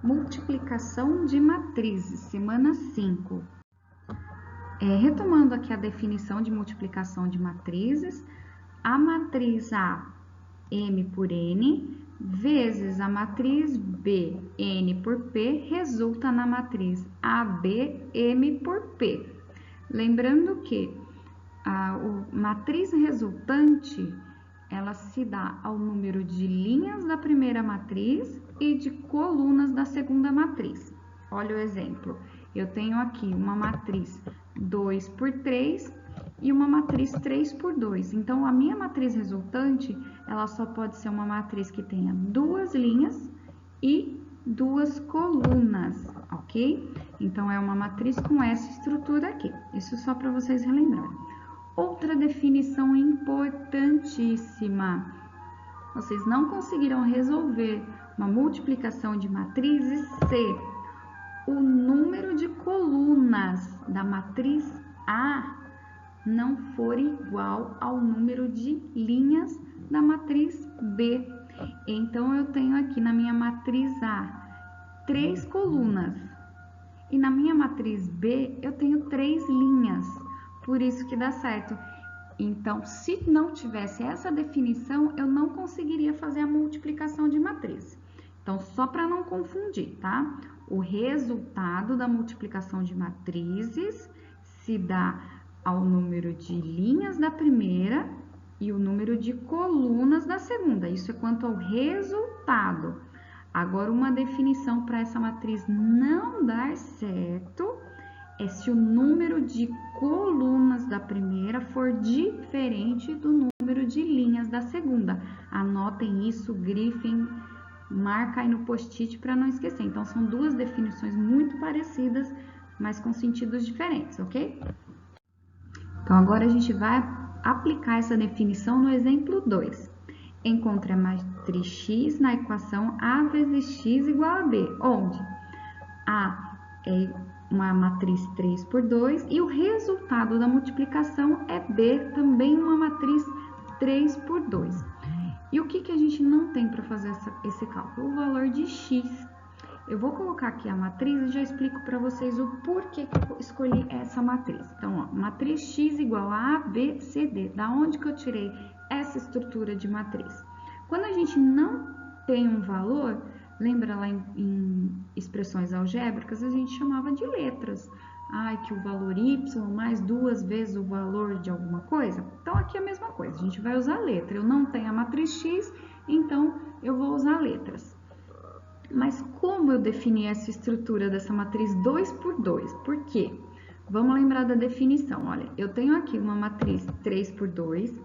Multiplicação de matrizes, semana 5. Retomando aqui a definição de multiplicação de matrizes, a matriz A, M por N, vezes a matriz B, N por P, resulta na matriz AB, M por P. Lembrando que a matriz resultante, ela se dá ao número de linhas da primeira matriz e de colunas da segunda matriz. Olha o exemplo. Eu tenho aqui uma matriz 2 por 3 e uma matriz 3 por 2. Então, a minha matriz resultante, ela só pode ser uma matriz que tenha duas linhas e duas colunas, ok? Então, é uma matriz com essa estrutura aqui. Isso só para vocês relembrarem. Outra definição importantíssima. Vocês não conseguirão resolver uma multiplicação de matrizes se o número de colunas da matriz A não for igual ao número de linhas da matriz B. Então, eu tenho aqui na minha matriz A 3 colunas e na minha matriz B eu tenho 3 linhas. Por isso que dá certo. Então, se não tivesse essa definição, eu não conseguiria fazer a multiplicação de matriz. Então, só para não confundir, tá? O resultado da multiplicação de matrizes se dá ao número de linhas da primeira e o número de colunas da segunda. Isso é quanto ao resultado. Agora, uma definição para essa matriz não dar certo é se o número de colunas da primeira for diferente do número de linhas da segunda. Anotem isso, grifem, marca aí no post-it para não esquecer. Então, são duas definições muito parecidas, mas com sentidos diferentes, ok? Então, agora a gente vai aplicar essa definição no exemplo 2. Encontre a matriz X na equação A vezes X igual a B, onde A é uma matriz 3 por 2 e o resultado da multiplicação é B, também uma matriz 3 por 2. E o que a gente não tem para fazer esse cálculo? O valor de X. Eu vou colocar aqui a matriz e já explico para vocês o porquê que eu escolhi essa matriz. Então, ó, matriz X igual a A, B, C, D. Da onde que eu tirei essa estrutura de matriz? Quando a gente não tem um valor, lembra lá em expressões algébricas, a gente chamava de letras. Que o valor y mais 2 vezes o valor de alguma coisa. Então, aqui é a mesma coisa, a gente vai usar letra. Eu não tenho a matriz X, então eu vou usar letras. Mas como eu defini essa estrutura dessa matriz 2 por 2? Por quê? Vamos lembrar da definição. Olha, eu tenho aqui uma matriz 3 por 2,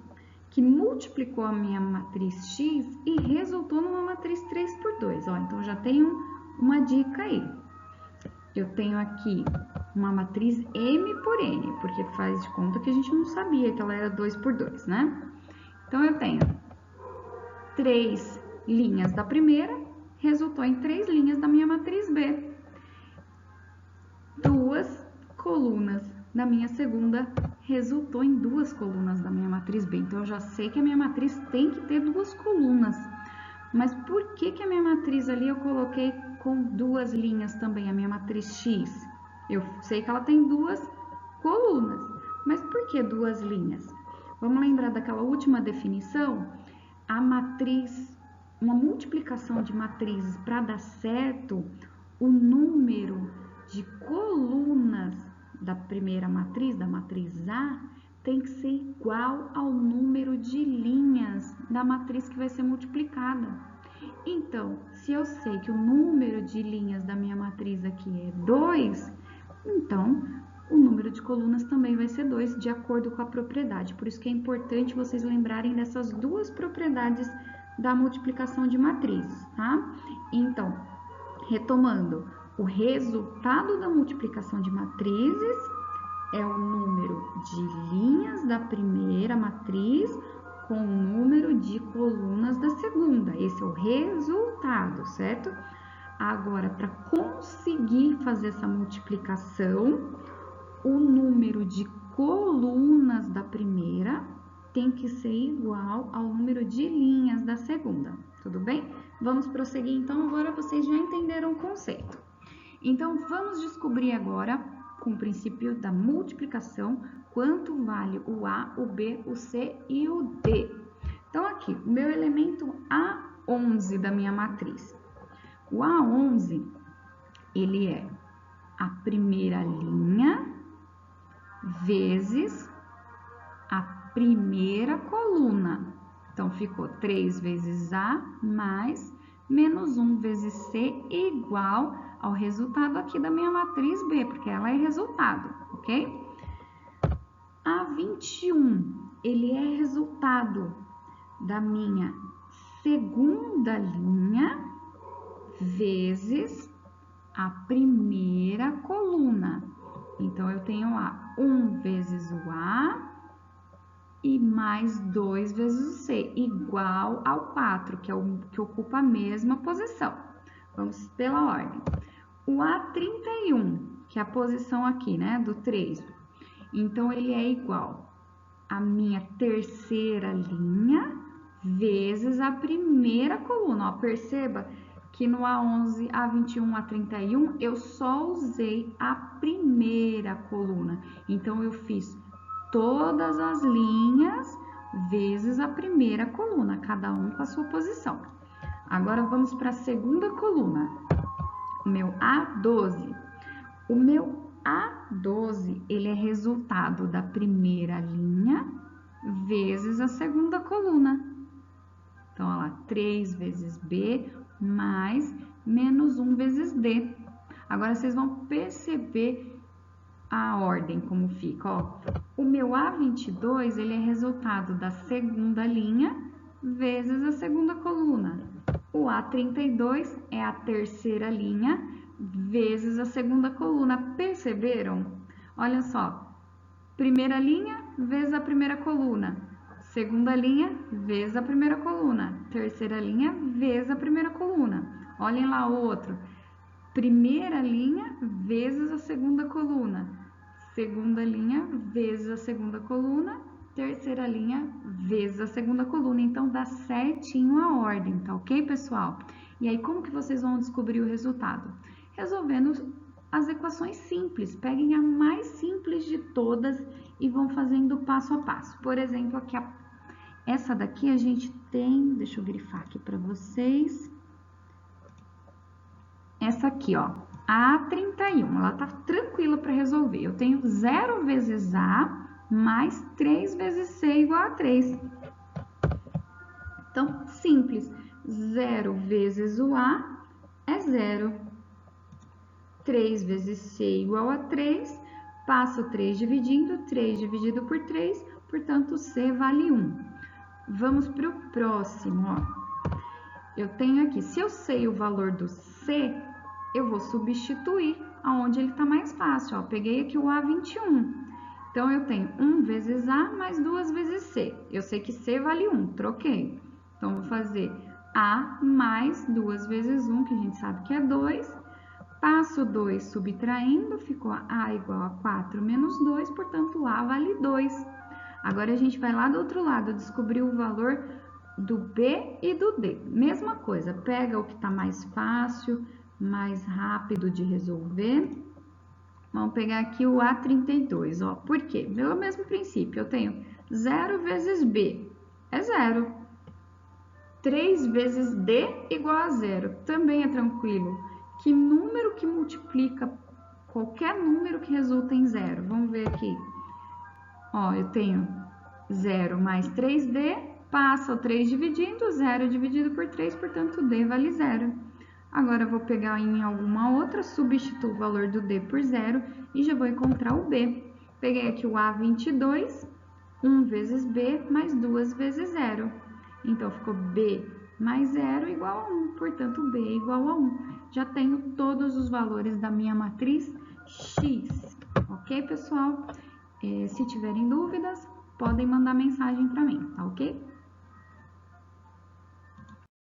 que multiplicou a minha matriz X e resultou numa matriz 3 por 2. Ó, então, já tenho uma dica aí. Eu tenho aqui uma matriz M por N, porque faz de conta que a gente não sabia que ela era 2 por 2, né? Então, eu tenho 3 linhas da primeira, resultou em 3 linhas da minha matriz B. 2 colunas da minha segunda, resultou em 2 colunas da minha matriz B. Então, eu já sei que a minha matriz tem que ter 2 colunas. Mas por que a minha matriz ali eu coloquei com 2 linhas também, a minha matriz X? Eu sei que ela tem 2 colunas, mas por que 2 linhas? Vamos lembrar daquela última definição? A matriz, uma multiplicação de matrizes para dar certo, o número de colunas da primeira matriz, da matriz A, tem que ser igual ao número de linhas da matriz que vai ser multiplicada. Então, se eu sei que o número de linhas da minha matriz aqui é 2, então o número de colunas também vai ser 2, de acordo com a propriedade. Por isso que é importante vocês lembrarem dessas duas propriedades da multiplicação de matrizes, tá? Então, retomando, o resultado da multiplicação de matrizes é o número de linhas da primeira matriz com o número de colunas da segunda. Esse é o resultado, certo? Agora, para conseguir fazer essa multiplicação, o número de colunas da primeira tem que ser igual ao número de linhas da segunda, tudo bem? Vamos prosseguir, então, agora vocês já entenderam entenderam o conceito. Então, vamos descobrir agora, com o princípio da multiplicação, quanto vale o A, o B, o C e o D. Então, aqui, o meu elemento A11 da minha matriz. O A11, ele é a primeira linha vezes a primeira coluna. Então, ficou 3 vezes A mais menos 1 vezes C igual ao resultado aqui da minha matriz B, porque ela é resultado, ok? A21, ele é resultado da minha segunda linha vezes a primeira coluna. Então, eu tenho lá 1 vezes o A e mais 2 vezes o C, igual ao 4, que é o que ocupa a mesma posição. Vamos pela ordem. O A31, que é a posição aqui, né, do 3. Então, ele é igual à minha terceira linha vezes a primeira coluna. Ó, perceba que no A11, A21, A31, eu só usei a primeira coluna. Então, eu fiz todas as linhas vezes a primeira coluna, cada um com a sua posição. Agora, vamos para a segunda coluna, o meu A12. O meu A12, ele é resultado da primeira linha vezes a segunda coluna. Então, olha lá, 3 vezes B mais menos 1 vezes D. Agora, vocês vão perceber a ordem como fica, ó. O meu A22, ele é resultado da segunda linha vezes a segunda coluna. O A32 é a terceira linha vezes a segunda coluna. Perceberam? Olha só, primeira linha vezes a primeira coluna. Segunda linha vezes a primeira coluna. Terceira linha vezes a primeira coluna. Olhem lá o outro. Primeira linha vezes a segunda coluna. Segunda linha vezes a segunda coluna. Terceira linha vezes a segunda coluna. Então, dá certinho a ordem, tá ok, pessoal? E aí, como que vocês vão descobrir o resultado? Resolvendo as equações simples. Peguem a mais simples de todas e vão fazendo passo a passo. Por exemplo, aqui essa daqui a gente tem, deixa eu grifar aqui para vocês. Essa aqui, ó, A31, ela tá tranquila para resolver. Eu tenho 0 vezes A mais 3 vezes C igual a 3. Então, simples. 0 vezes o A é 0. 3 vezes C igual a 3. Passo 3 dividindo, 3 dividido por 3, portanto, C vale 1. Vamos para o próximo, ó. Eu tenho aqui, se eu sei o valor do C, eu vou substituir aonde ele está mais fácil, ó. Peguei aqui o A21. Então, eu tenho 1 vezes A mais 2 vezes C. Eu sei que C vale 1, troquei. Então, vou fazer A mais 2 vezes 1, que a gente sabe que é 2. Passo 2 subtraindo, ficou A igual a 4 menos 2, portanto, A vale 2. Agora, a gente vai lá do outro lado, descobrir o valor do B e do D. Mesma coisa, pega o que está mais fácil, mais rápido de resolver. Vamos pegar aqui o A32, ó. Por quê? Pelo mesmo princípio, eu tenho 0 vezes B, é 0. 3 vezes D igual a 0, também é tranquilo. Que número que multiplica qualquer número que resulta em 0? Vamos ver aqui. Ó, eu tenho 0 mais 3D, passa o 3 dividindo, 0 dividido por 3, portanto, D vale 0. Agora, eu vou pegar em alguma outra, substituo o valor do D por 0 e já vou encontrar o B. Peguei aqui o A22, 1 vezes B mais 2 vezes 0. Então, ficou B mais 0 igual a 1, portanto, B igual a 1. Já tenho todos os valores da minha matriz X. Ok, pessoal? Se tiverem dúvidas, podem mandar mensagem para mim, tá ok?